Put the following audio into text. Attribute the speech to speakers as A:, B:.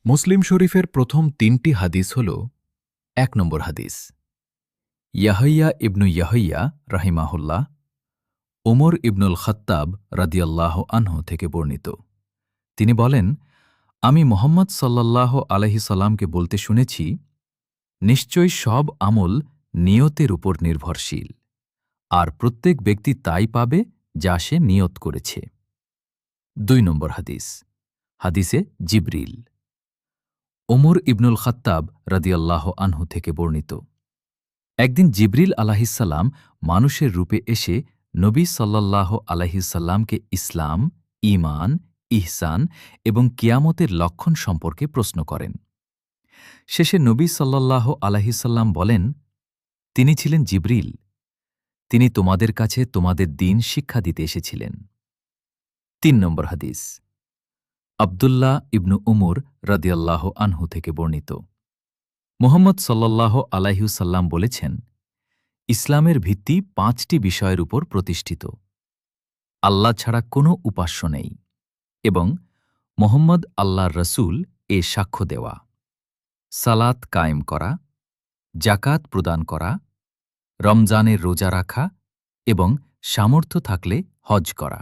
A: মুসলিম শরীফের প্রথম ৩টি হাদিস হল ১ নম্বর হাদিস, ইয়াহইয়া ইবনু ইয়াহইয়া রাহিমাহুল্লাহ ওমর ইবনুল খাত্তাব রাদিয়াল্লাহু আনহু থেকে বর্ণিত। তিনি বলেন, আমি মুহাম্মদ সাল্লাল্লাহু আলাইহি সাল্লামকে বলতে শুনেছি, নিশ্চয়ই সব আমল নিয়তের উপর নির্ভরশীল, আর প্রত্যেক ব্যক্তি তাই পাবে যা সে নিয়ত করেছে। ২ নম্বর হাদিস, হাদিসে জিবরিল ওমর ইবনুল খাত্তাব রাদিয়াল্লাহু আনহু থেকে বর্ণিত। একদিন জিবরিল আলাহিসাল্লাম মানুষের রূপে এসে নবী সাল্লাল্লাহু আলাইহিসাল্লামকে ইসলাম, ঈমান, ইহসান এবং কিয়ামতের লক্ষণ সম্পর্কে প্রশ্ন করেন। শেষে নবী সাল্লাল্লাহু আলাইহিসাল্লাম বলেন, তিনি ছিলেন জিবরিল, তিনি তোমাদের কাছে তোমাদের দ্বীন শিক্ষা দিতে এসেছিলেন। ৩ নম্বর হাদিস, আবদুল্লাহ ইবনু উমর রাদিয়াল্লাহু আনহু থেকে বর্ণিত। মুহাম্মদ সাল্লাল্লাহু আলাইহিসাল্লাম বলেছেন, ইসলামের ভিত্তি ৫টি বিষয়ের উপর প্রতিষ্ঠিত। আল্লাহ ছাড়া কোনো উপাস্য নেই এবং মোহাম্মদ আল্লাহর রসূল এ সাক্ষ্য দেওয়া, সালাত কায়েম করা, জাকাত প্রদান করা, রমজানের রোজা রাখা এবং সামর্থ্য থাকলে হজ করা।